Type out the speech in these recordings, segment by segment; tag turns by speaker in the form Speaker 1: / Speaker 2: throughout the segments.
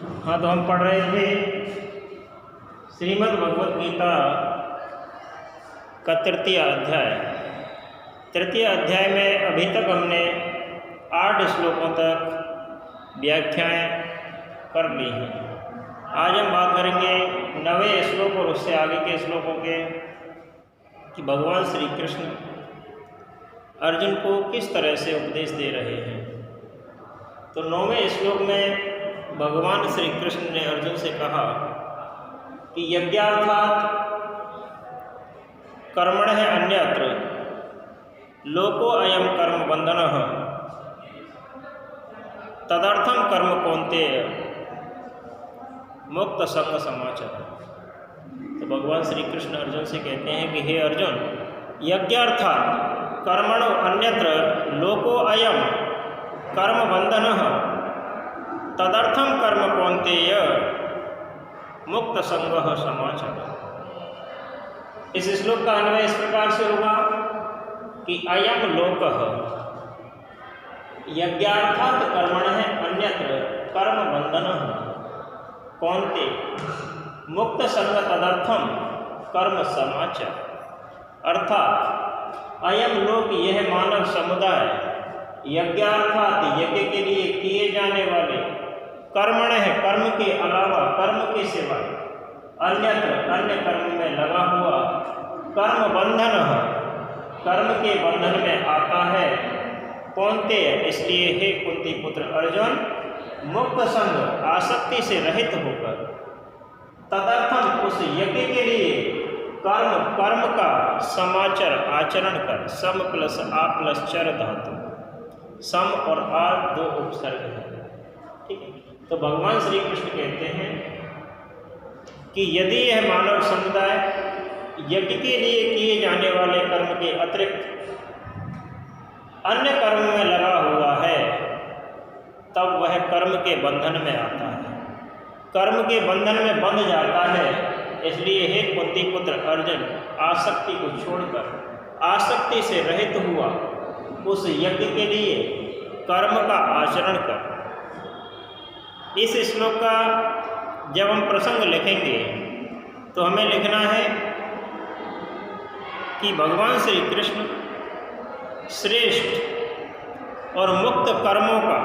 Speaker 1: हाँ, तो हम पढ़ रहे थे श्रीमद् भगवत गीता का तृतीय अध्याय। तृतीय अध्याय में अभी तक हमने 8 श्लोकों तक व्याख्याएं कर ली हैं। आज हम बात करेंगे 9वें श्लोक और उससे आगे के श्लोकों के कि भगवान श्री कृष्ण अर्जुन को किस तरह से उपदेश दे रहे हैं। तो 9वें श्लोक में भगवान श्री कृष्ण ने अर्जुन से कहा कि यज्ञार्थात् कर्मणः अन्यत्र लोको अयं कर्म बंधनः तदर्थम कर्म कौन्तेय मुक्त संग समाचार। तो भगवान श्री कृष्ण अर्जुन से कहते हैं कि हे अर्जुन, यज्ञार्थात् कर्मणो अन्यत्र लोको अयं कर्म बंधनः तदर्थम कर्म कौन्तेय मुक्त संगः समाचार। इस श्लोक का अन्वय इस प्रकार से होगा कि अयम लोकः यज्ञार्थात् कर्मणः अन्यत्र कर्म बंधनः कौन्तेय मुक्त संग तदर्थम कर्म समाचार। अर्थात अयम लोक, यह मानव समुदाय, यज्ञार्थात् यज्ञ के लिए किए जाने वाले, कर्मणः कर्म के अलावा, कर्म के सिवाय, अन्यत्र अन्य कर्म में लगा हुआ, कर्म बंधन कर्म के बंधन में आता है। कौन्तेय, इसलिए हे कुंती पुत्र अर्जुन, मुक्त संग आसक्ति से रहित होकर, तदर्थम उस यज्ञ के लिए कर्म का समाचार आचरण कर। सम प्लस आ प्लस चर धातु, सम और आ 2 उपसर्ग है। ठीक है, तो भगवान श्री कृष्ण कहते हैं कि यदि यह मानव समुदाय यज्ञ के लिए किए जाने वाले कर्म के अतिरिक्त अन्य कर्म में लगा हुआ है, तब वह कर्म के बंधन में आता है, कर्म के बंधन में बंध जाता है। इसलिए हे कुंती पुत्र अर्जुन, आसक्ति को छोड़कर, आसक्ति से रहित हुआ उस यज्ञ के लिए कर्म का आचरण कर। इस श्लोक का जब हम प्रसंग लिखेंगे तो हमें लिखना है कि भगवान श्री कृष्ण श्रेष्ठ और मुक्त कर्मों का,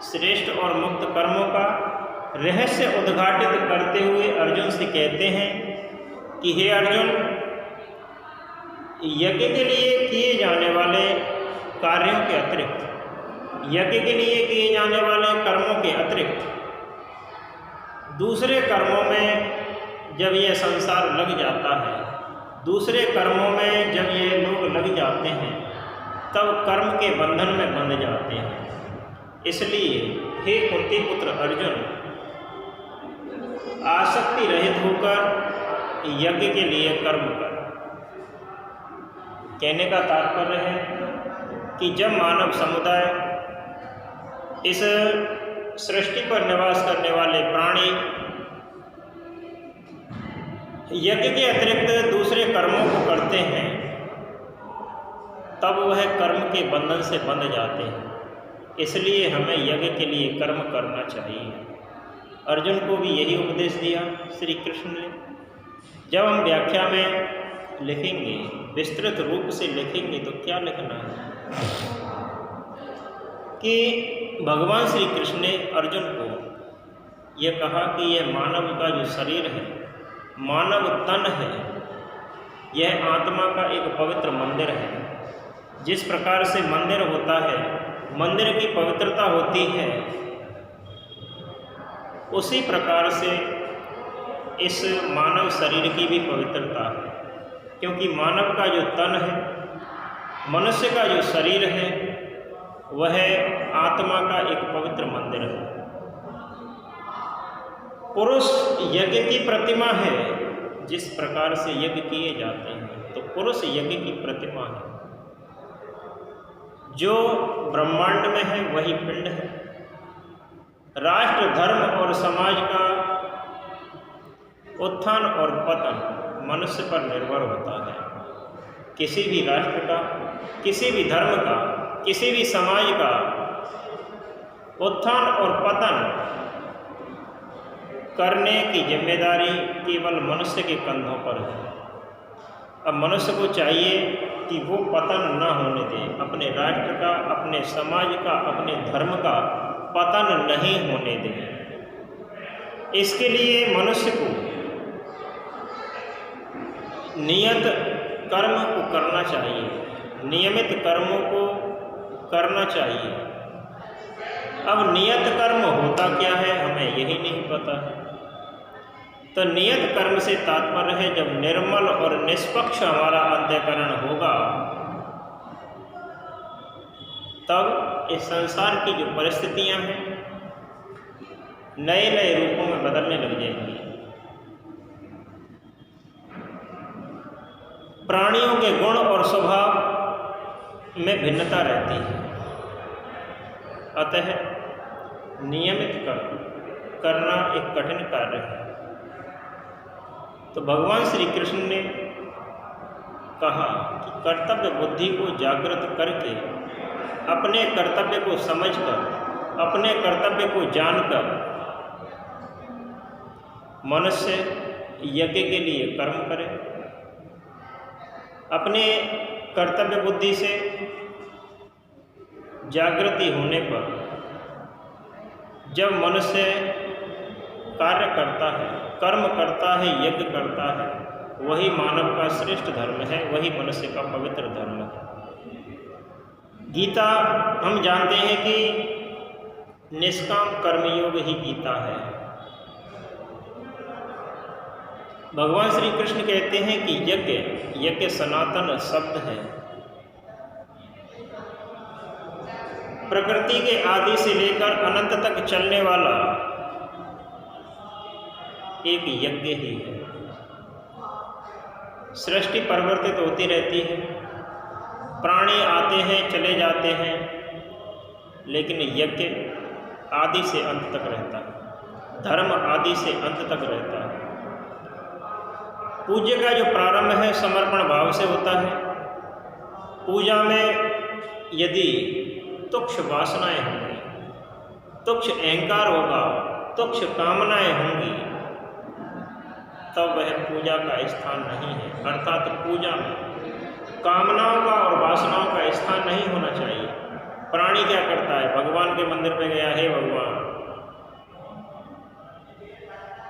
Speaker 1: श्रेष्ठ और मुक्त कर्मों का रहस्य उद्घाटित करते हुए अर्जुन से कहते हैं कि हे अर्जुन, यज्ञ के लिए किए जाने वाले कार्यों के अतिरिक्त, यज्ञ के लिए किए जाने वाले कर्मों के अतिरिक्त दूसरे कर्मों में जब यह संसार लग जाता है, दूसरे कर्मों में जब ये लोग लग जाते हैं, तब कर्म के बंधन में बंध जाते हैं। इसलिए हे कुंती पुत्र अर्जुन, आसक्ति रहित होकर यज्ञ के लिए कर्म कर। कहने का तात्पर्य है कि जब मानव समुदाय, इस सृष्टि पर निवास करने वाले प्राणी यज्ञ के अतिरिक्त दूसरे कर्मों को करते हैं, तब वह कर्म के बंधन से बंध जाते हैं। इसलिए हमें यज्ञ के लिए कर्म करना चाहिए। अर्जुन को भी यही उपदेश दिया श्री कृष्ण ने। जब हम व्याख्या में लिखेंगे, विस्तृत रूप से लिखेंगे, तो क्या लिखना है कि भगवान श्री कृष्ण ने अर्जुन को यह कहा कि यह मानव का जो शरीर है, मानव तन है, यह आत्मा का एक पवित्र मंदिर है। जिस प्रकार से मंदिर होता है, मंदिर की पवित्रता होती है, उसी प्रकार से इस मानव शरीर की भी पवित्रता है। क्योंकि मानव का जो तन है, मनुष्य का जो शरीर है, वह आत्मा का एक पवित्र मंदिर है। पुरुष यज्ञ की प्रतिमा है। जिस प्रकार से यज्ञ किए जाते हैं, तो पुरुष यज्ञ की प्रतिमा है। जो ब्रह्मांड में है वही पिंड है। राष्ट्र, धर्म और समाज का उत्थान और पतन मनुष्य पर निर्भर होता है। किसी भी राष्ट्र का, किसी भी धर्म का, किसी भी समाज का उत्थान और पतन करने की जिम्मेदारी केवल मनुष्य के कंधों पर है। अब मनुष्य को चाहिए कि वो पतन न होने दे, अपने राष्ट्र का, अपने समाज का, अपने धर्म का पतन नहीं होने दे। इसके लिए मनुष्य को नियत कर्म को करना चाहिए, नियमित कर्मों को करना चाहिए। अब नियत कर्म होता क्या है हमें यही नहीं पता है। तो नियत कर्म से तात्पर्य है जब निर्मल और निष्पक्ष हमारा अंतःकरण होगा तब इस संसार की जो परिस्थितियां हैं नए नए रूपों में बदलने लग जाएंगी। प्राणियों के गुण और स्वभाव में भिन्नता रहती है, अतः नियमित कर्म करना एक कठिन कार्य है। तो भगवान श्री कृष्ण ने कहा कि कर्तव्य बुद्धि को जागृत करके अपने कर्तव्य को समझकर, अपने कर्तव्य को जानकर मनुष्य यज्ञ के लिए कर्म करे। अपने कर्तव्य बुद्धि से जागृति होने पर जब मनुष्य कार्य करता है, कर्म करता है, यज्ञ करता है, वही मानव का श्रेष्ठ धर्म है, वही मनुष्य का पवित्र धर्म है। गीता हम जानते हैं कि निष्काम कर्मयोग ही गीता है। भगवान श्री कृष्ण कहते हैं कि यज्ञ सनातन शब्द है। प्रकृति के आदि से लेकर अनंत तक चलने वाला एक यज्ञ ही है। सृष्टि परिवर्तित होती रहती है, प्राणी आते हैं चले जाते हैं, लेकिन यज्ञ आदि से अंत तक रहता है, धर्म आदि से अंत तक रहता है। पूज्य का जो प्रारंभ है समर्पण भाव से होता है। पूजा में यदि तुक्ष वासनाएं होंगी, तुक्ष अहंकार होगा, तुक्ष कामनाएं होंगी, तब वह पूजा का स्थान नहीं है। अर्थात पूजा में कामनाओं का और वासनाओं का स्थान नहीं होना चाहिए। प्राणी क्या करता है, भगवान के मंदिर में गया, हे भगवान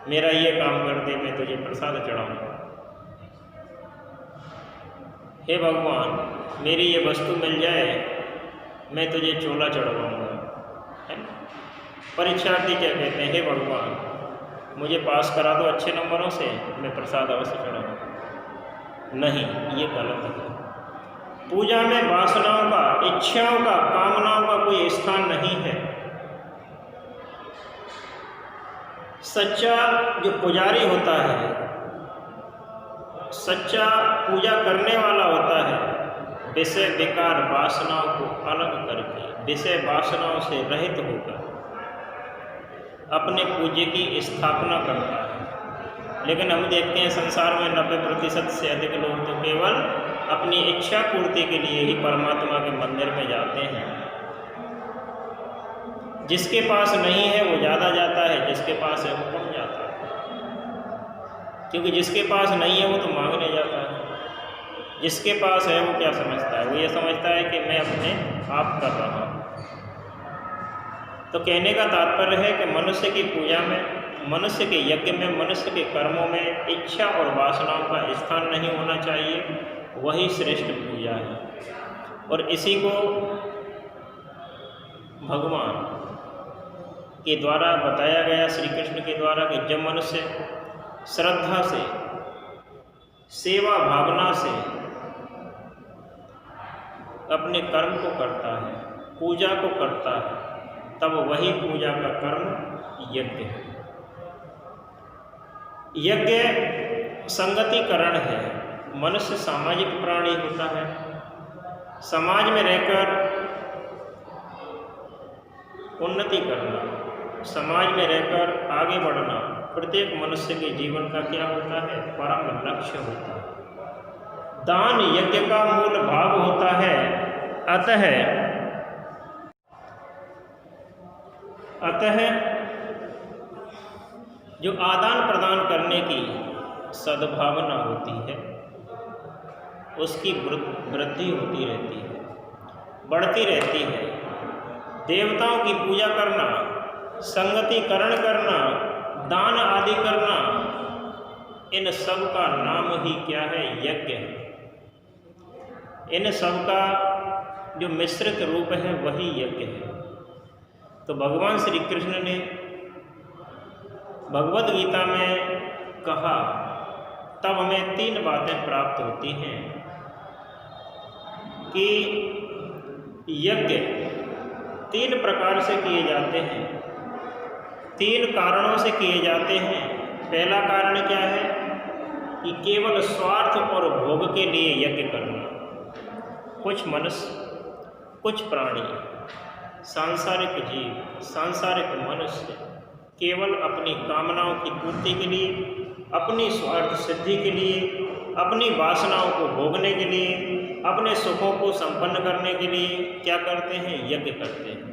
Speaker 1: मेरा ये काम कर दे, मैं तुझे प्रसाद चढ़ाऊंगा। हे भगवान मेरी ये वस्तु मिल जाए, मैं तुझे चोला चढ़वाऊंगा। परीक्षार्थी क्या कहते हैं, हे भगवान मुझे पास करा दो अच्छे नंबरों से, मैं प्रसाद अवश्य चढ़ाऊंगा। नहीं, ये गलत है। पूजा में वासनाओं का, इच्छाओं का, कामनाओं का कोई स्थान नहीं है। सच्चा जो पुजारी होता है, सच्चा पूजा करने वाला होता है, विषय विकार वासनाओं को अलग करके, विषय वासनाओं से रहित होकर अपने पूज्य की स्थापना करता है। लेकिन हम देखते हैं संसार में 90% से अधिक लोग तो केवल अपनी इच्छा पूर्ति के लिए ही परमात्मा के मंदिर में जाते हैं। जिसके पास नहीं है वो ज़्यादा जाता है, जिसके पास है वो कम जाता है। क्योंकि जिसके पास नहीं है वो तो मांगने जाता है, जिसके पास है वो क्या समझता है, वो ये समझता है कि मैं अपने आप कर रहा हूँ। तो कहने का तात्पर्य है कि मनुष्य की पूजा में, मनुष्य के यज्ञ में, मनुष्य के कर्मों में इच्छा और वासनाओं का स्थान नहीं होना चाहिए, वही श्रेष्ठ पूजा है। और इसी को भगवान के द्वारा बताया गया, श्री कृष्ण के द्वारा, कि जब मनुष्य श्रद्धा से, सेवा भावना से अपने कर्म को करता है, पूजा को करता है, तब वही पूजा का कर्म यज्ञ है। यज्ञ संगतिकरण है। मनुष्य सामाजिक प्राणी होता है। समाज में रहकर उन्नति करना, समाज में रहकर आगे बढ़ना प्रत्येक मनुष्य के जीवन का क्या होता है, परम लक्ष्य होता है। दान यज्ञ का मूल भाव होता है। अतः जो आदान प्रदान करने की सद्भावना होती है उसकी वृद्धि होती रहती है, बढ़ती रहती है। देवताओं की पूजा करना, संगतिकरण करना, दान आदि करना, इन सब का नाम ही क्या है? यज्ञ है। इन सब का जो मिश्रित रूप है वही यज्ञ है। तो भगवान श्री कृष्ण ने भगवद गीता में कहा, तब हमें 3 बातें प्राप्त होती हैं कि यज्ञ 3 प्रकार से किए जाते हैं, 3 कारणों से किए जाते हैं। पहला कारण क्या है कि केवल स्वार्थ और भोग के लिए यज्ञ करना। कुछ मनुष्य, कुछ प्राणी, सांसारिक जीव, सांसारिक मनुष्य केवल अपनी कामनाओं की पूर्ति के लिए, अपनी स्वार्थ सिद्धि के लिए, अपनी वासनाओं को भोगने के लिए, अपने सुखों को संपन्न करने के लिए क्या करते हैं? यज्ञ करते हैं।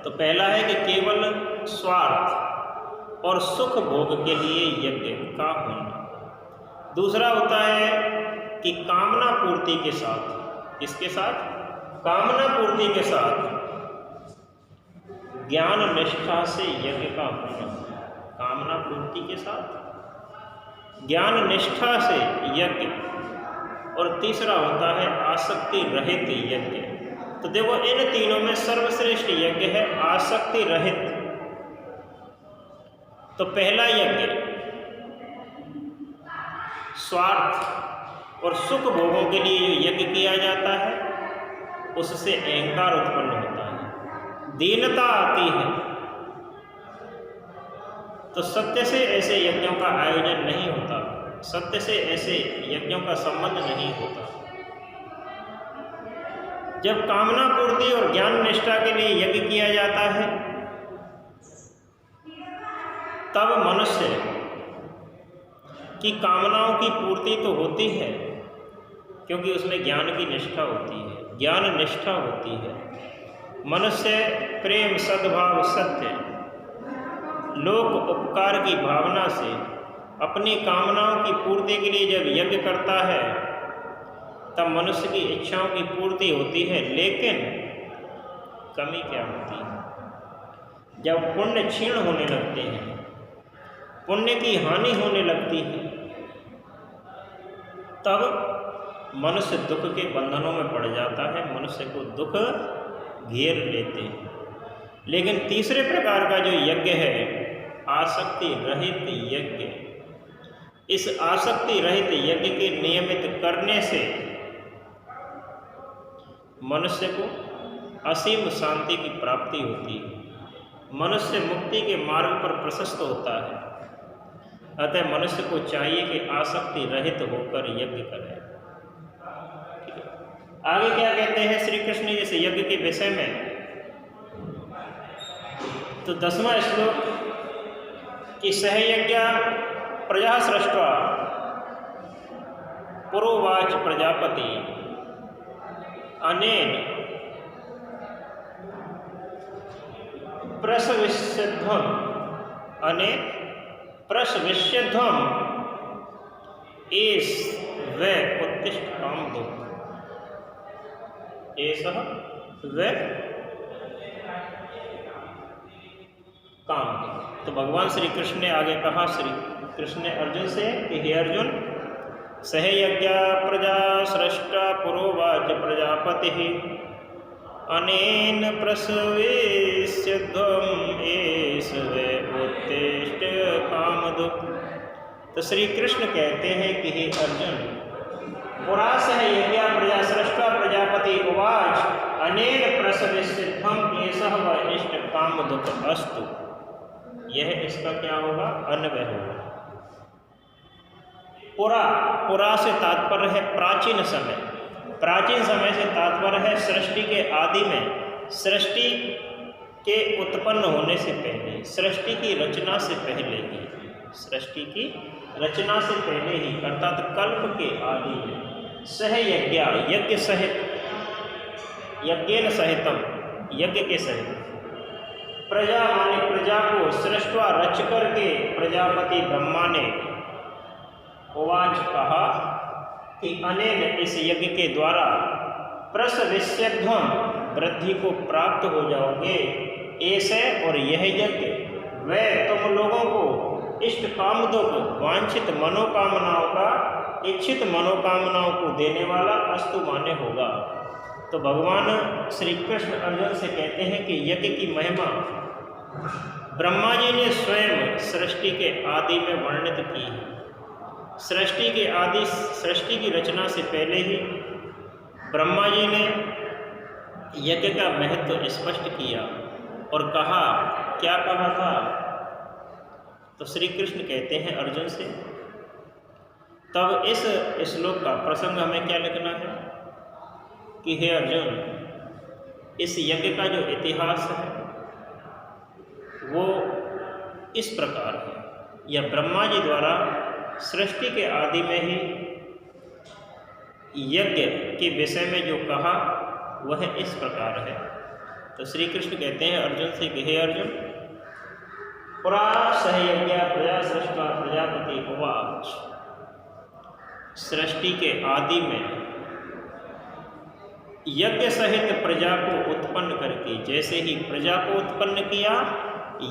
Speaker 1: पहला है कि केवल स्वार्थ और सुख भोग के लिए यज्ञ का होना। दूसरा होता है कि कामना पूर्ति के साथ, इसके साथ कामना पूर्ति के साथ ज्ञान निष्ठा से यज्ञ का होना। कामना पूर्ति के साथ ज्ञान निष्ठा से यज्ञ। और तीसरा होता है आसक्ति रहित यज्ञ। तो देखो, इन तीनों में सर्वश्रेष्ठ यज्ञ है आसक्ति रहित। तो पहला यज्ञ स्वार्थ और सुख भोगों के लिए जो यज्ञ किया जाता है उससे अहंकार उत्पन्न होता है, दीनता आती है। तो सत्य से ऐसे यज्ञों का आयोजन नहीं होता, सत्य से ऐसे यज्ञों का संबंध नहीं होता। जब कामना पूर्ति और ज्ञान निष्ठा के लिए यज्ञ किया जाता है तब मनुष्य की कामनाओं की पूर्ति तो होती है, क्योंकि उसमें ज्ञान की निष्ठा होती है, ज्ञान निष्ठा होती है। मनुष्य प्रेम, सद्भाव, सत्य, लोक उपकार की भावना से अपनी कामनाओं की पूर्ति के लिए जब यज्ञ करता है तब मनुष्य की इच्छाओं की पूर्ति होती है। लेकिन कमी क्या होती है? जब पुण्य क्षीण होने लगते हैं, पुण्य की हानि होने लगती है, तब मनुष्य दुख के बंधनों में पड़ जाता है, मनुष्य को दुख घेर लेते हैं। लेकिन तीसरे प्रकार का जो यज्ञ है आसक्ति रहित यज्ञ, इस आसक्ति रहित यज्ञ के नियमित करने से मनुष्य को असीम शांति की प्राप्ति होती है, मनुष्य मुक्ति के मार्ग पर प्रशस्त होता है। अतः मनुष्य को चाहिए कि आसक्ति रहित होकर यज्ञ करे। आगे क्या कहते हैं श्री कृष्ण इस यज्ञ के विषय में? तो 10वां श्लोक कि सहयज्ञ प्रजा सृष्ट्वा पुरोवाच प्रजापति अनेन प्रसविष्यध्वम अनेन प्रसविष्यध्वम एष वै उत्तिष्ठ कामधुक्। एषः वै कामधुक्। तो भगवान श्री कृष्ण ने आगे कहा, श्री कृष्ण ने अर्जुन से कि हे अर्जुन, सहयज्ञ प्रजा सृष्टा पुरोवाच प्रजापति अनेन प्रसवेष्यध्वम एष वै उत्तिष्ठ कामधुक्। तो श्री कृष्ण कहते हैं कि हे अर्जुन, पुरा सहयज्ञ प्रजा सृष्टा प्रजापति उवाच अनेन प्रसवेष्यध्वम एषः वै उत्तिष्ठ कामधुक् अस्तु। यह इसका क्या होगा? अन्वय होगा। पुरा से तात्पर्य है प्राचीन समय, प्राचीन समय से तात्पर्य है सृष्टि के आदि में, सृष्टि के उत्पन्न होने से पहले, सृष्टि की रचना से पहले ही, सृष्टि की रचना से पहले ही अर्थात कल्प के आदि में सहयज्ञ, यज्ञ सहित, यज्ञेन सहितम, यज्ञ के सहित, प्रजा माने प्रजा को, सृष्टि सृष्टवा रच करके प्रजापति ब्रह्मा ने उवाच कहा कि अनेन इस यज्ञ के द्वारा प्रसविष्यध्वम वृद्धि को प्राप्त हो जाओगे। ऐसे और यह यज्ञ वह तुम लोगों को इष्ट कामदुक वांछित मनोकामनाओं का इच्छित मनोकामनाओं को देने वाला अस्तु मान्य होगा। तो भगवान श्री कृष्ण अर्जुन से कहते हैं कि यज्ञ की महिमा ब्रह्मा जी ने स्वयं सृष्टि के आदि में वर्णित की है। सृष्टि की रचना से पहले ही ब्रह्मा जी ने यज्ञ का महत्व स्पष्ट किया और कहा, क्या कहा था? तो श्री कृष्ण कहते हैं अर्जुन से, तब इस श्लोक का प्रसंग हमें क्या लिखना है कि हे अर्जुन, इस यज्ञ का जो इतिहास है वो इस प्रकार है। यह ब्रह्मा जी द्वारा सृष्टि के आदि में ही यज्ञ के विषय में जो कहा वह इस प्रकार है। तो श्री कृष्ण कहते हैं अर्जुन से कि हे अर्जुन, पुरा सहयज्ञ प्रजा सृष्टा प्रजापति उवाच। सृष्टि के आदि में यज्ञ सहित प्रजा को उत्पन्न करके, जैसे ही प्रजा को उत्पन्न किया,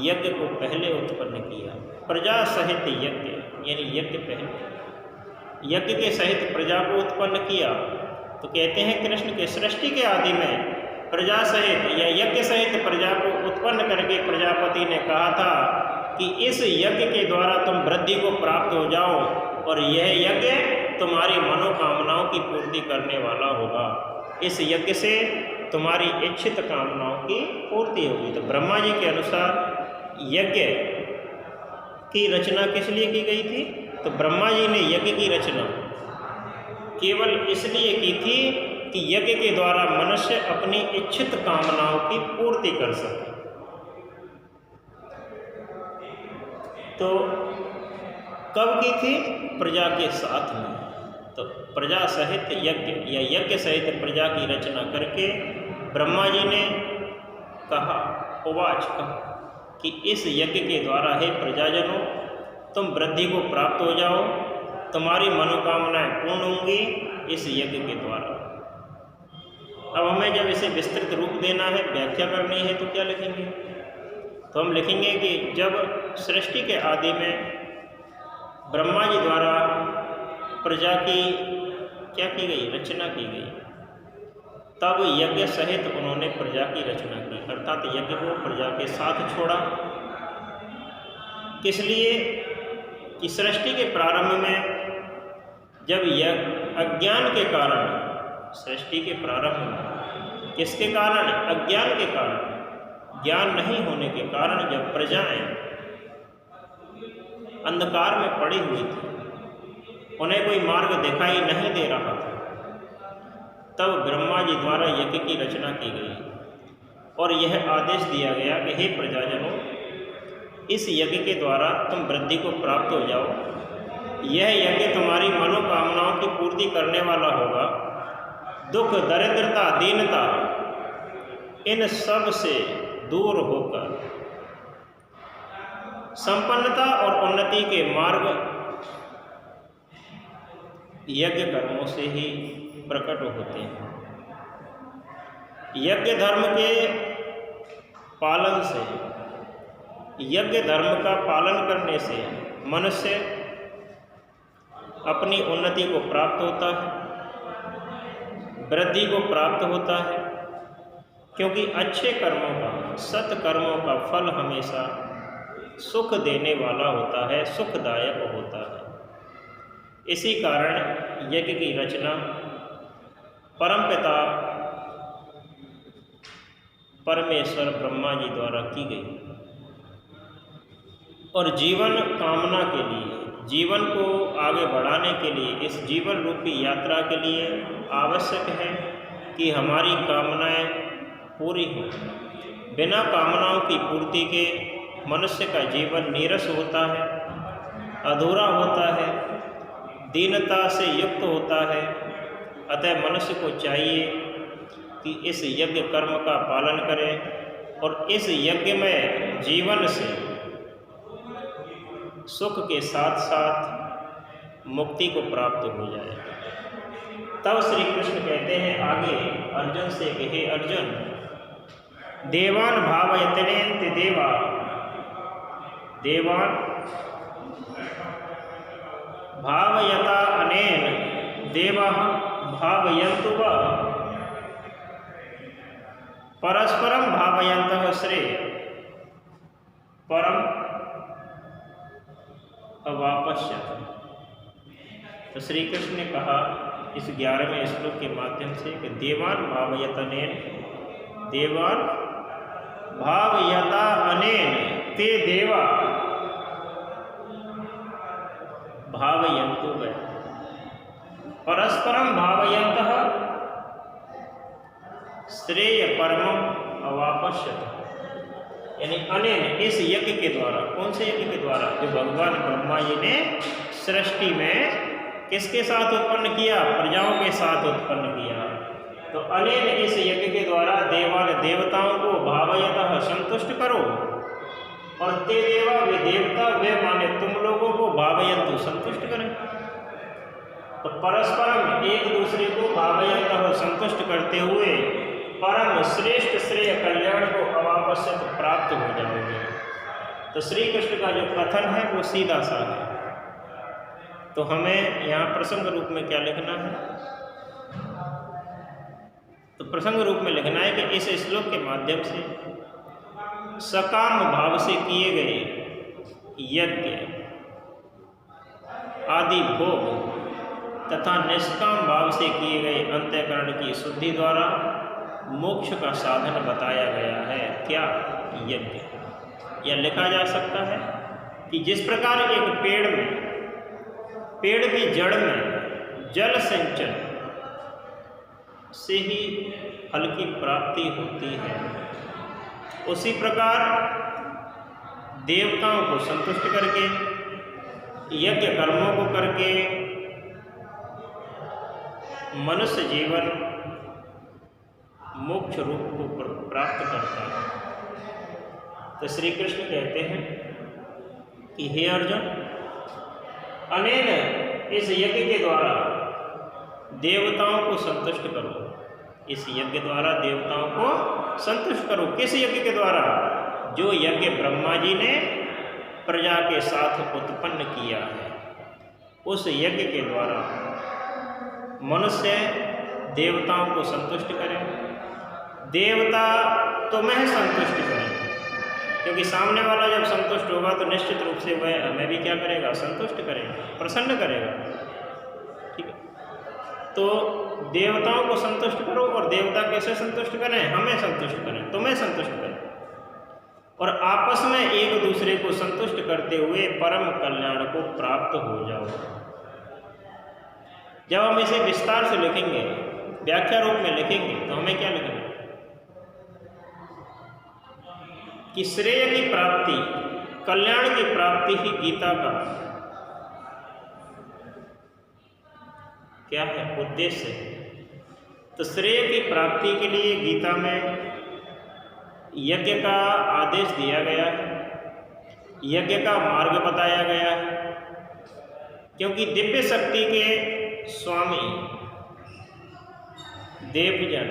Speaker 1: यज्ञ को पहले उत्पन्न किया। प्रजा सहित यज्ञ यानी यज्ञ पहले, यज्ञ के सहित प्रजा को उत्पन्न किया। तो कहते हैं कृष्ण के सृष्टि के आदि में प्रजा सहित या यज्ञ सहित प्रजा को उत्पन्न करके प्रजापति ने कहा था कि इस यज्ञ के द्वारा तुम वृद्धि को प्राप्त हो जाओ और यह यज्ञ तुम्हारी मनोकामनाओं की पूर्ति करने वाला होगा। इस यज्ञ से तुम्हारी इच्छित कामनाओं की पूर्ति होगी। तो ब्रह्मा जी के अनुसार यज्ञ की रचना किस लिए की गई थी? तो ब्रह्मा जी ने यज्ञ की रचना केवल इसलिए की थी कि यज्ञ के द्वारा मनुष्य अपनी इच्छित कामनाओं की पूर्ति कर सके। तो कब की थी? प्रजा के साथ में। तो प्रजा सहित यज्ञ या यज्ञ सहित प्रजा की रचना करके ब्रह्मा जी ने कहा, उवाच कहा कि इस यज्ञ के द्वारा हे प्रजाजनों, तुम वृद्धि को प्राप्त हो जाओ, तुम्हारी मनोकामनाएं पूर्ण होंगी इस यज्ञ के द्वारा। अब हमें जब इसे विस्तृत रूप देना है, व्याख्या करनी है, तो क्या लिखेंगे? तो हम लिखेंगे कि जब सृष्टि के आदि में ब्रह्मा जी द्वारा प्रजा की क्या की गई? रचना की गई। तब यज्ञ सहित उन्होंने प्रजा की रचना की, अर्थात यज्ञ को प्रजा के साथ छोड़ा। किस लिए? कि सृष्टि के प्रारंभ में जब अज्ञान के कारण, सृष्टि के प्रारंभ में किसके कारण? अज्ञान के कारण, ज्ञान नहीं होने के कारण जब प्रजाएं अंधकार में पड़ी हुई थी, उन्हें कोई मार्ग दिखाई नहीं दे रहा था, तब ब्रह्मा जी द्वारा यज्ञ की रचना की गई और यह आदेश दिया गया कि हे प्रजाजनों, इस यज्ञ के द्वारा तुम वृद्धि को प्राप्त हो जाओ। यह यज्ञ तुम्हारी मनोकामनाओं की पूर्ति करने वाला होगा। दुख, दरिद्रता, दीनता, इन सब से दूर होकर संपन्नता और उन्नति के मार्ग यज्ञ कर्मों से ही प्रकट होते हैं। यज्ञ धर्म के पालन से, यज्ञ धर्म का पालन करने से मनुष्य अपनी उन्नति को प्राप्त होता है, वृद्धि को प्राप्त होता है, क्योंकि अच्छे कर्मों का, सत्कर्मों का फल हमेशा सुख देने वाला होता है, सुखदायक होता है। इसी कारण यज्ञ की रचना परमपिता परमेश्वर ब्रह्मा जी द्वारा की गई और जीवन कामना के लिए, जीवन को आगे बढ़ाने के लिए, इस जीवन रूपी यात्रा के लिए आवश्यक है कि हमारी कामनाएं पूरी हों। बिना कामनाओं की पूर्ति के मनुष्य का जीवन नीरस होता है, अधूरा होता है, दीनता से युक्त होता है। अतः मनुष्य को चाहिए कि इस यज्ञ कर्म का पालन करें और इस यज्ञ में जीवन से सुख के साथ साथ मुक्ति को प्राप्त हो जाए। तब श्री कृष्ण कहते हैं आगे अर्जुन से कि हे अर्जुन, देवान भावयतनेन्ति देवा, देवान भावयता अनेन देवा भावयन्तु वा परस्परम भावयन्तः श्रेय परम अवापश्यत्। तो श्री कृष्ण ने कहा इस 11वें श्लोक के माध्यम से कि देवान भावयत अनेन, देवान भावयता अनेन ते देवा भावयन्तु वै परस्परम भावयन्तः श्रेय परमं अवापश्यत्। यानी अनेन इस यज्ञ के द्वारा, कौन से यज्ञ के द्वारा? जो भगवान ब्रह्मा जी ने सृष्टि में किसके साथ उत्पन्न किया? प्रजाओं के साथ उत्पन्न किया। तो अनेन इस यज्ञ के द्वारा देवान देवताओं को भावयतः संतुष्ट करो, और ते देवा वे देवता वे माने तुम लोगों को भावयन्तु संतुष्ट करें। तो परस्परम एक दूसरे को भावयतः संतुष्ट करते हुए परम श्रेष्ठ श्रेय कल्याण को अवापश्यत प्राप्त हो जाओगे। तो श्री कृष्ण का जो कथन है वो सीधा सा है। तो हमें यहाँ प्रसंग रूप में क्या लिखना है? तो प्रसंग रूप में लिखना है कि इस श्लोक के माध्यम से सकाम भाव से किए गए यज्ञ आदि भोग तथा निष्काम भाव से किए गए अंतःकरण की शुद्धि द्वारा मोक्ष का साधन बताया गया है। क्या? यज्ञ। यह लिखा जा सकता है कि जिस प्रकार एक पेड़ में, पेड़ की जड़ में जल सिंचन से ही फल की प्राप्ति होती है, उसी प्रकार देवताओं को संतुष्ट करके, यज्ञ कर्मों को करके मनुष्य जीवन मोक्ष रूप को प्राप्त करता है। तो श्री कृष्ण कहते हैं कि हे अर्जुन, अनेन इस यज्ञ के द्वारा देवताओं को संतुष्ट करो। इस यज्ञ द्वारा देवताओं को संतुष्ट करो। किस यज्ञ के द्वारा? जो यज्ञ ब्रह्मा जी ने प्रजा के साथ उत्पन्न किया है, उस यज्ञ के द्वारा मनुष्य देवताओं को संतुष्ट करें, देवता तुम्हें संतुष्ट करें। क्योंकि सामने वाला जब संतुष्ट होगा तो निश्चित रूप से वह हमें भी क्या करेगा? संतुष्ट करेगा, प्रसन्न करेगा। ठीक है। तो देवताओं को संतुष्ट करो, और देवता कैसे संतुष्ट करें? हमें संतुष्ट करें, तुम्हें संतुष्ट करें, और आपस में एक दूसरे को संतुष्ट करते हुए परम कल्याण को प्राप्त हो जाओ। जब हम इसे विस्तार से लिखेंगे, व्याख्या रूप में लिखेंगे, तो हमें क्या लिखना है कि श्रेय की प्राप्ति, कल्याण की प्राप्ति ही गीता का क्या है? उद्देश्य है। तो श्रेय की प्राप्ति के लिए गीता में यज्ञ का आदेश दिया गया है, यज्ञ का मार्ग बताया गया है। क्योंकि दिव्य शक्ति के स्वामी देवजन,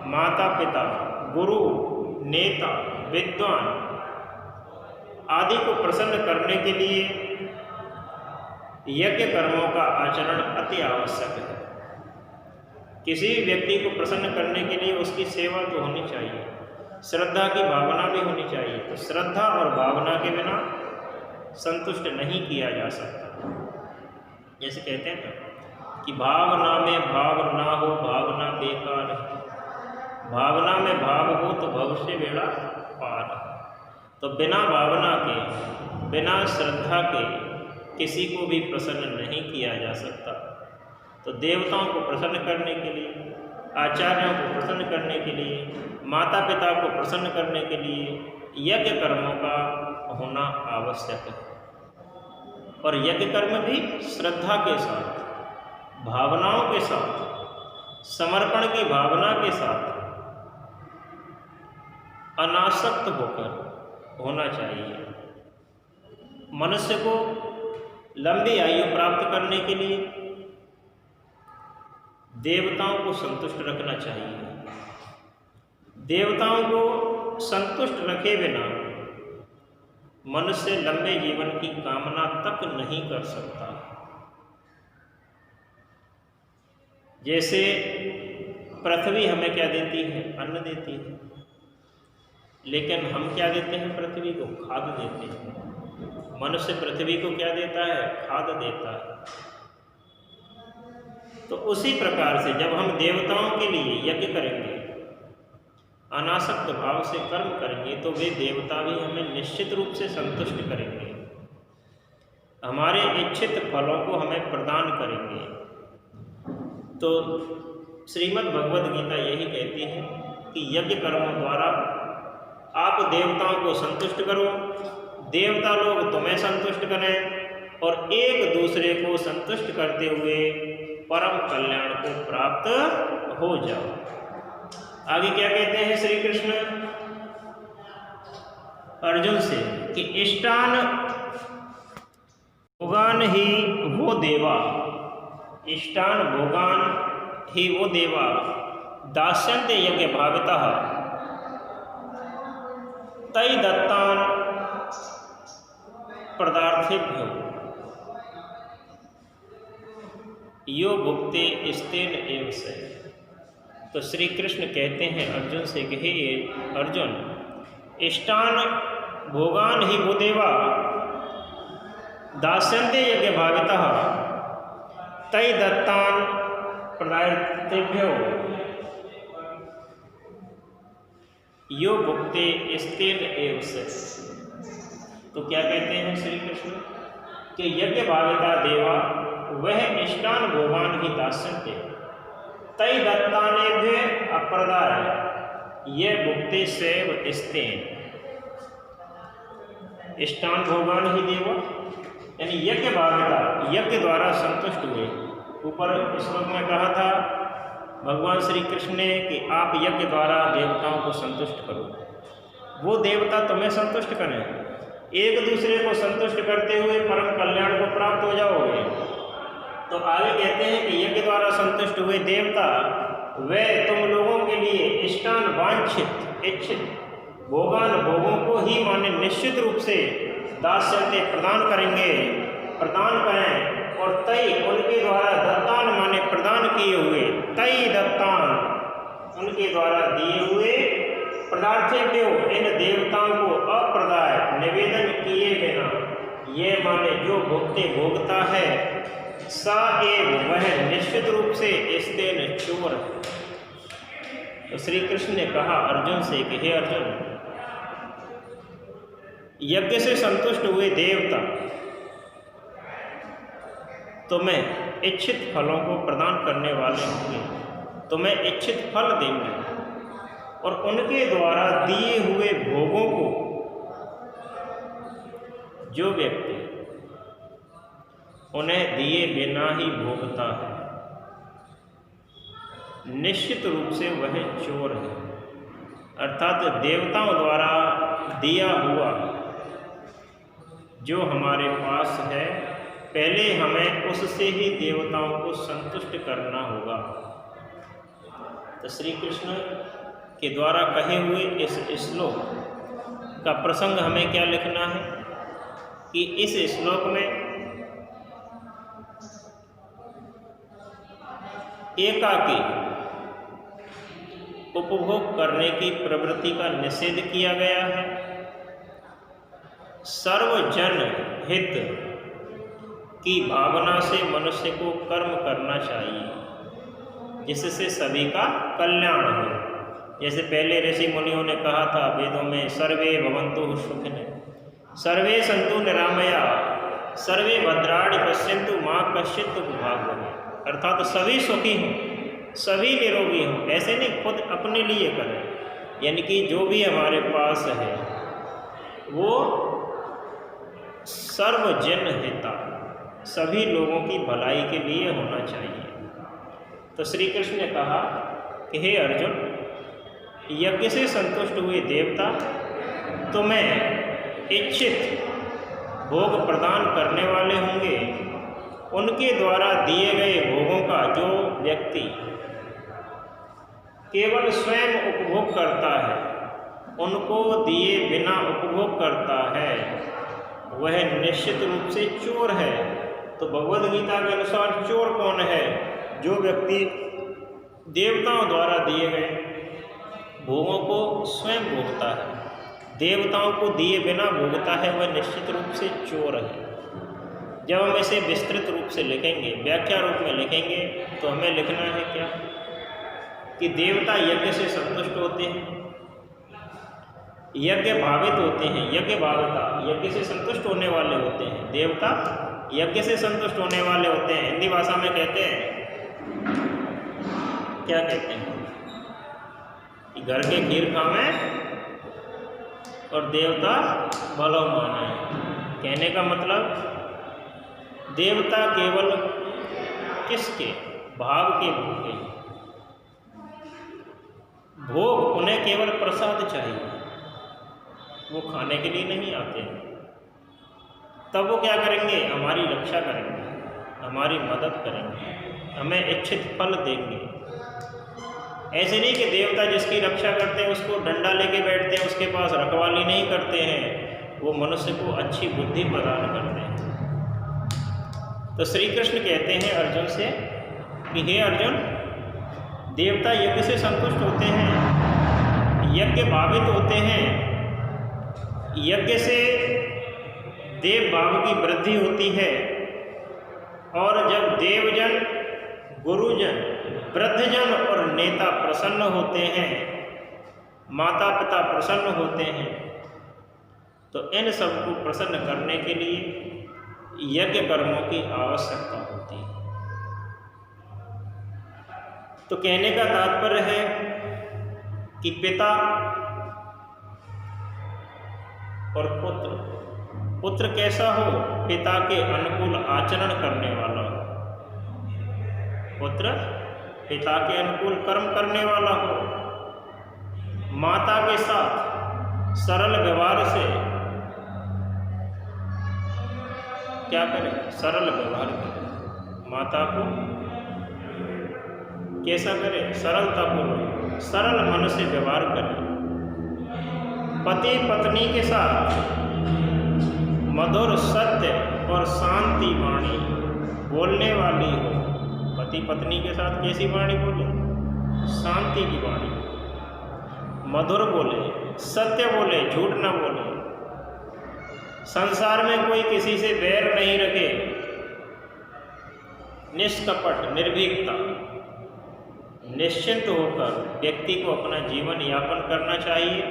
Speaker 1: माता पिता, गुरु, नेता, विद्वान आदि को प्रसन्न करने के लिए यज्ञ कर्मों का आचरण अति आवश्यक है। किसी भी व्यक्ति को प्रसन्न करने के लिए उसकी सेवा तो होनी चाहिए, श्रद्धा की भावना भी होनी चाहिए। तो श्रद्धा और भावना के बिना संतुष्ट नहीं किया जा सकता। जैसे कहते हैं ना कि भावना में भाव ना हो भावना बेकार है, भावना में भाव हो तो भविष्य बेड़ा पार। तो बिना भावना के, बिना श्रद्धा के किसी को भी प्रसन्न नहीं किया जा सकता। तो देवताओं को प्रसन्न करने के लिए, आचार्यों को प्रसन्न करने के लिए, माता पिता को प्रसन्न करने के लिए यज्ञ कर्मों का होना आवश्यक है। और यज्ञ कर्म भी श्रद्धा के साथ, भावनाओं के साथ, समर्पण की भावना के साथ, अनासक्त होकर होना चाहिए। मनुष्य को लंबी आयु प्राप्त करने के लिए देवताओं को संतुष्ट रखना चाहिए। देवताओं को संतुष्ट रखे बिना मनुष्य लंबे जीवन की कामना तक नहीं कर सकता। जैसे पृथ्वी हमें क्या देती है? अन्न देती है। लेकिन हम क्या देते हैं? पृथ्वी को खाद देते हैं। मनुष्य पृथ्वी को क्या देता है? खाद देता है। तो उसी प्रकार से जब हम देवताओं के लिए यज्ञ करेंगे, अनासक्त भाव से कर्म करेंगे, तो वे देवता भी हमें निश्चित रूप से संतुष्ट करेंगे, हमारे इच्छित फलों को हमें प्रदान करेंगे। तो श्रीमद् भगवद गीता यही कहती है कि यज्ञ कर्मों द्वारा आप देवताओं को संतुष्ट करो, देवता लोग तुम्हें संतुष्ट करें और एक दूसरे को संतुष्ट करते हुए परम कल्याण को प्राप्त हो जाओ। आगे क्या कहते हैं श्री कृष्ण अर्जुन से कि इष्टान भोगान ही वो देवा, इष्टान भोगान ही वो देवा दास्यन्ते यज्ञ भावितः तै दत्तान पदार्थेभ्यो यो भुक्ते स्तेन एव से। तो श्री कृष्ण कहते हैं अर्जुन से कि हे अर्जुन, इष्टान भोगान ही वो देवा दास्यन्ते यज्ञ भावितः तै दत्तान पदार्थेभ्यो यो भुक्ते स्तेन एव से। तो क्या कहते हैं श्री कृष्ण कि यज्ञ भाविता देवा वह इष्टान भोगान ही दास्यन्ते तै दत्तानेभ्य अप्रदाय ये भुक्ते सेव स्तेन। इष्टान भोगान ही देवा यानी यज्ञ भाविता, यज्ञ द्वारा संतुष्ट हुए। ऊपर श्लोक में कहा था भगवान श्री कृष्ण ने कि आप यज्ञ द्वारा देवताओं को संतुष्ट करो, वो देवता तुम्हें संतुष्ट करें, एक दूसरे को संतुष्ट करते हुए परम कल्याण को प्राप्त हो जाओगे। तो आगे कहते हैं कि यज्ञ द्वारा संतुष्ट हुए देवता वे तुम लोगों के लिए इष्टान वांछित इच्छित भोगान भोगों को ही माने निश्चित रूप से दास्यन्ते प्रदान करेंगे, प्रदान करें। और तई उनके द्वारा दत्तान माने प्रदान किए हुए, तई दत्तान उनके द्वारा दिए हुए पदार्थेभ्यो इन देवताओं को अप्रदाय निवेदन किए बिना, ये माने जो भोगते भोगता है सा एव वह निश्चित रूप से स्तेन चोर है। तो श्री कृष्ण ने कहा अर्जुन से कि हे अर्जुन, यज्ञ से संतुष्ट हुए देवता तुम्हें इच्छित फलों को प्रदान करने वाले होंगे, तुम्हें इच्छित फल देंगे और उनके द्वारा दिए हुए भोगों को जो व्यक्ति उन्हें दिए बिना ही भोगता है निश्चित रूप से वह चोर है। अर्थात देवताओं द्वारा दिया हुआ जो हमारे पास है, पहले हमें उससे ही देवताओं को संतुष्ट करना होगा। तो श्री कृष्ण के द्वारा कहे हुए इस श्लोक का प्रसंग हमें क्या लिखना है कि इस श्लोक में एकाकी उपभोग करने की प्रवृत्ति का निषेध किया गया है। सर्वजन हित की भावना से मनुष्य को कर्म करना चाहिए जिससे सभी का कल्याण हो। जैसे पहले ऋषि मुनियों ने कहा था वेदों में, सर्वे भवन्तु सुखिनः, सर्वे सन्तु निरामया, सर्वे भद्राणि पश्यन्तु मा कश्चित् दुःखभाग् भवेत्। अर्थात सभी सुखी हों, सभी निरोगी हों। ऐसे नहीं खुद अपने लिए करें, यानी कि जो भी हमारे पास है वो सर्वजन हिता, सभी लोगों की भलाई के लिए होना चाहिए। तो श्री कृष्ण ने कहा कि हे अर्जुन, यज्ञ से संतुष्ट हुए देवता तुम्हें इच्छित भोग प्रदान करने वाले होंगे, उनके द्वारा दिए गए भोगों का जो व्यक्ति केवल स्वयं उपभोग करता है, उनको दिए बिना उपभोग करता है, वह निश्चित रूप से चोर है। तो भगवद गीता के अनुसार चोर कौन है? जो व्यक्ति देवताओं द्वारा दिए गए भोगों को स्वयं भोगता है, देवताओं को दिए बिना भोगता है, वह निश्चित रूप से चोर है। जब हम इसे विस्तृत रूप से लिखेंगे, व्याख्या रूप में लिखेंगे, तो हमें लिखना है क्या कि देवता यज्ञ से संतुष्ट होते हैं, यज्ञ भावित होते हैं, यज्ञ भाविता यज्ञ से संतुष्ट होने वाले होते हैं, देवता यज्ञ से संतुष्ट होने वाले होते हैं। हिंदी भाषा में कहते हैं, क्या कहते हैं कि घर के खीर खावे और देवता भलो माने। कहने का मतलब देवता केवल किसके भाव के भूखे, भोग उन्हें केवल प्रसाद चाहिए, वो खाने के लिए नहीं आते हैं। तब वो क्या करेंगे? हमारी रक्षा करेंगे, हमारी मदद करेंगे, हमें इच्छित फल देंगे। ऐसे नहीं कि देवता जिसकी रक्षा करते हैं उसको डंडा लेके बैठते हैं, उसके पास रखवाली नहीं करते हैं, वो मनुष्य को अच्छी बुद्धि प्रदान करते हैं। तो श्री कृष्ण कहते हैं अर्जुन से कि हे अर्जुन, देवता यज्ञ से संतुष्ट होते हैं, यज्ञ भावित होते हैं, यज्ञ से देव भाव की वृद्धि होती है। और जब देवजन, गुरुजन, वृद्धजन और नेता प्रसन्न होते हैं, माता पिता प्रसन्न होते हैं, तो इन सबको प्रसन्न करने के लिए यज्ञ कर्मों की आवश्यकता होती है। तो कहने का तात्पर्य है कि पिता और पुत्र कैसा हो? पिता के अनुकूल आचरण करने वाला हो, पुत्र पिता के अनुकूल कर्म करने वाला हो, माता के साथ सरल व्यवहार से क्या करे? सरल व्यवहार करे, माता को कैसा करे? सरलतापूर्वक, सरल मन से व्यवहार करे। पति पत्नी के साथ मधुर, सत्य और शांति वाणी बोलने वाली हो। पति पत्नी के साथ कैसी वाणी बोले? शांति की वाणी, मधुर बोले, सत्य बोले, झूठ न बोले, संसार में कोई किसी से बैर नहीं रखे, निष्कपट, निर्भीकता, निश्चिंत होकर व्यक्ति को अपना जीवन यापन करना चाहिए।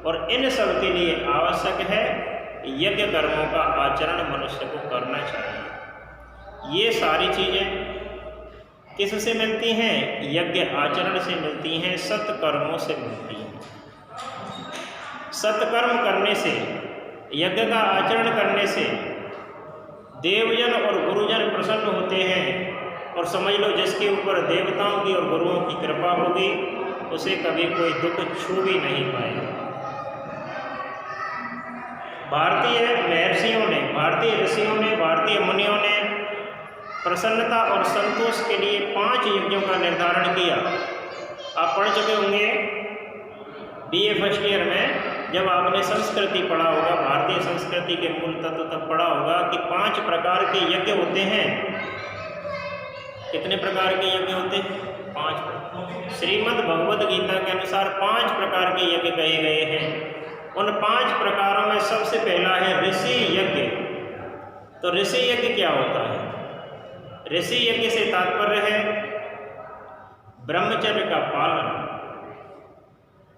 Speaker 1: और इन सब के लिए आवश्यक है यज्ञ कर्मों का आचरण मनुष्य को करना चाहिए। ये सारी चीज़ें किससे मिलती हैं? यज्ञ आचरण से मिलती हैं, सत्कर्मों से मिलती हैं। सत्कर्म करने से, यज्ञ का आचरण करने से देवजन और गुरुजन प्रसन्न होते हैं। और समझ लो, जिसके ऊपर देवताओं की और गुरुओं की कृपा होगी, उसे कभी कोई दुख छू भी नहीं पाएगा। भारतीय महर्षियों ने, भारतीय ऋषियों ने, भारतीय मुनियों ने प्रसन्नता और संतोष के लिए 5 यज्ञों का निर्धारण किया। आप पढ़ चुके होंगे BA फर्स्ट ईयर में, जब आपने संस्कृति पढ़ा होगा, भारतीय संस्कृति के मूल तत्व तब पढ़ा होगा कि 5 प्रकार के यज्ञ होते हैं। कितने प्रकार के यज्ञ होते हैं? 5। श्रीमद् भगवद गीता के अनुसार 5 प्रकार के यज्ञ कहे गए हैं। उन 5 प्रकारों में सबसे पहला है ऋषि यज्ञ। तो ऋषि यज्ञ क्या होता है? ऋषि यज्ञ से तात्पर्य है ब्रह्मचर्य का पालन,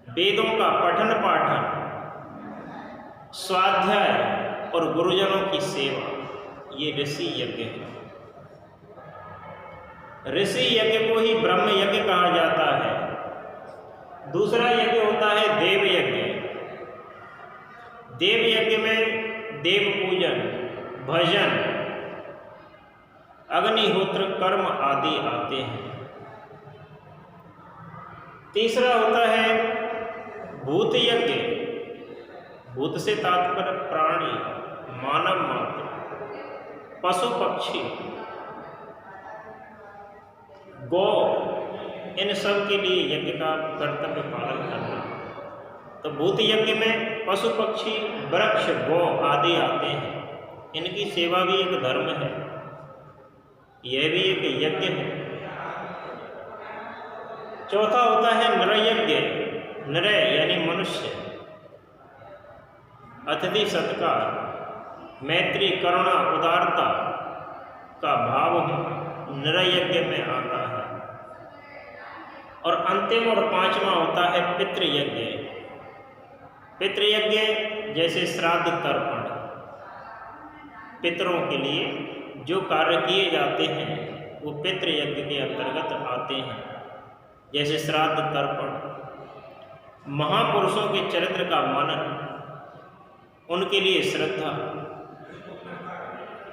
Speaker 1: वेदों का पठन पाठन, स्वाध्याय और गुरुजनों की सेवा। ये ऋषि यज्ञ है। ऋषि यज्ञ को ही ब्रह्म यज्ञ कहा जाता है। दूसरा यज्ञ होता है देव यज्ञ। देव यज्ञ में देव पूजन, भजन, अग्निहोत्र कर्म आदि आते हैं। तीसरा होता है भूत यज्ञ। भूत से तात्पर्य प्राणी, मानव मात्र, पशु पक्षी, गौ, इन सब के लिए यज्ञ का कर्तव्य पालन करना। तो भूत यज्ञ में पशु पक्षी, वृक्ष, गौ आदि आते हैं। इनकी सेवा भी एक धर्म है, यह भी एक यज्ञ है। चौथा होता है नरयज्ञ। नर यानी मनुष्य, अतिथि सत्कार, मैत्री, करुणा, उदारता का भाव नरयज्ञ में आता है। और अंतिम और पांचवा होता है पितृयज्ञ। पितृयज्ञ जैसे श्राद्ध तर्पण, पितरों के लिए जो कार्य किए जाते हैं वो पितृयज्ञ के अंतर्गत आते हैं, जैसे श्राद्ध तर्पण, महापुरुषों के चरित्र का मनन, उनके लिए श्रद्धा।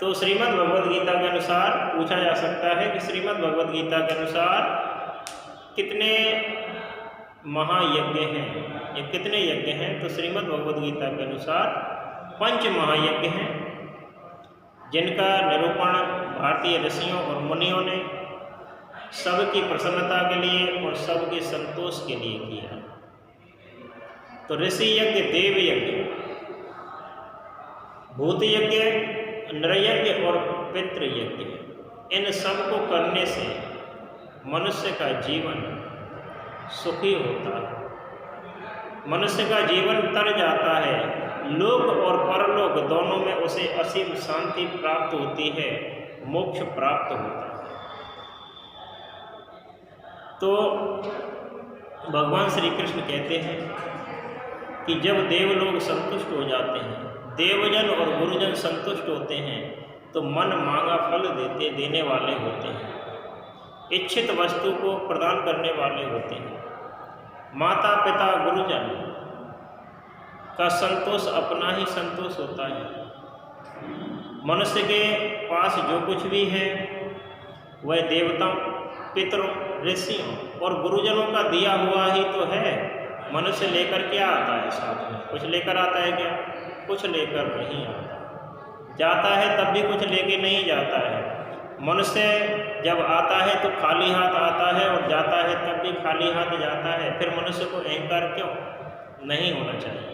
Speaker 1: तो श्रीमद् भगवद गीता के अनुसार पूछा जा सकता है कि श्रीमद् भगवद गीता के अनुसार कितने महायज्ञ हैं या कितने यज्ञ हैं। तो श्रीमद् भगवद गीता के अनुसार 5 महायज्ञ हैं, जिनका निरूपण भारतीय ऋषियों और मुनियों ने सबकी प्रसन्नता के लिए और सबके संतोष के लिए किया। तो ऋषि यज्ञ, देव यज्ञ, भूत यज्ञ, नरयज्ञ और पितृयज्ञ, इन सब को करने से मनुष्य का जीवन सुखी होता है, मनुष्य का जीवन तर जाता है। लोक और परलोक दोनों में उसे असीम शांति प्राप्त होती है, मोक्ष प्राप्त होता है। तो भगवान श्री कृष्ण कहते हैं कि जब देवलोग संतुष्ट हो जाते हैं, देवजन और गुरुजन संतुष्ट होते हैं, तो मन मांगा फल देने वाले होते हैं, इच्छित वस्तु को प्रदान करने वाले होते हैं। माता पिता गुरुजन का संतोष अपना ही संतोष होता है। मनुष्य के पास जो कुछ भी है वह देवताओं, पितरों, ऋषियों और गुरुजनों का दिया हुआ ही तो है। मनुष्य लेकर क्या आता है साथ में? कुछ लेकर आता है क्या? कुछ लेकर नहीं आता। जाता है तब भी कुछ लेके नहीं जाता है। मनुष्य जब आता है तो खाली हाथ आता है और जाता है तब भी खाली हाथ जाता है। फिर मनुष्य को अहंकार क्यों? नहीं होना चाहिए।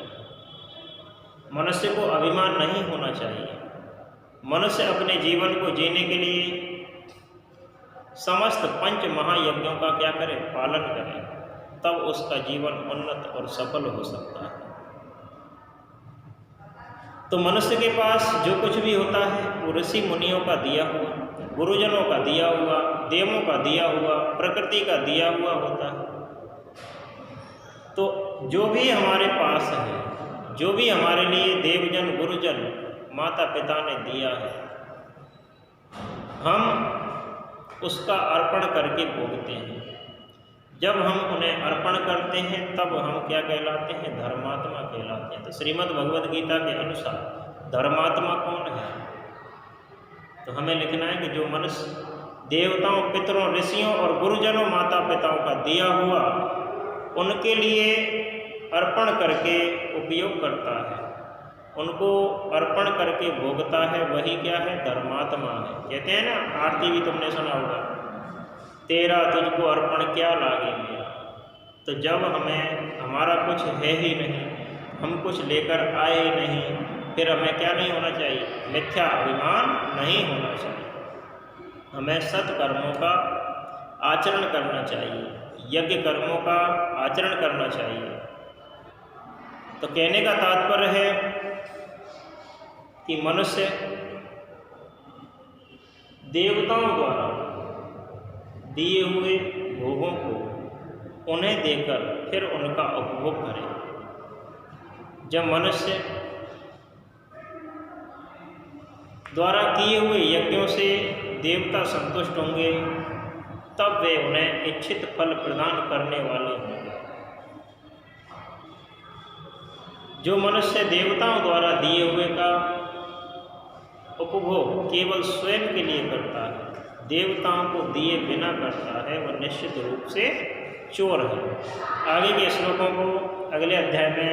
Speaker 1: मनुष्य को अभिमान नहीं होना चाहिए। मनुष्य अपने जीवन को जीने के लिए समस्त 5 महायज्ञों का क्या करे? पालन करे, तब उसका जीवन उन्नत और सफल हो सकता है। तो मनुष्य के पास जो कुछ भी होता है वो ऋषि मुनियों का दिया हुआ, गुरुजनों का दिया हुआ, देवों का दिया हुआ, प्रकृति का दिया हुआ होता है। तो जो भी हमारे पास है, जो भी हमारे लिए देवजन, गुरुजन, माता पिता ने दिया है, हम उसका अर्पण करके भोगते हैं। जब हम उन्हें अर्पण करते हैं तब हम क्या कहलाते हैं? धर्मात्मा कहलाते हैं। तो श्रीमद् भगवद गीता के अनुसार धर्मात्मा कौन है? तो हमें लिखना है कि जो मनुष्य देवताओं, पितरों, ऋषियों और गुरुजनों, माता पिताओं का दिया हुआ उनके लिए अर्पण करके उपयोग करता है, उनको अर्पण करके भोगता है, वही क्या है? धर्मात्मा है। कहते हैं ना, आरती भी तुमने सुना होगा, तेरा तुझको अर्पण क्या लागे मेरा। तो जब हमें हमारा कुछ है ही नहीं, हम कुछ लेकर आए ही नहीं, फिर हमें क्या नहीं होना चाहिए? मिथ्या अभिमान नहीं होना चाहिए। हमें सत्कर्मों का आचरण करना चाहिए, यज्ञ कर्मों का आचरण करना चाहिए। तो कहने का तात्पर्य है कि मनुष्य देवताओं द्वारा दिए हुए भोगों को उन्हें देकर फिर उनका उपभोग करे। जब मनुष्य द्वारा किए हुए यज्ञों से देवता संतुष्ट होंगे, तब वे उन्हें इच्छित फल प्रदान करने वाले होंगे। जो मनुष्य देवताओं द्वारा दिए हुए का उपभोग केवल स्वयं के लिए करता है, देवताओं को दिए बिना करता है, वह निश्चित रूप से चोर है। आगे के श्लोकों को अगले अध्याय में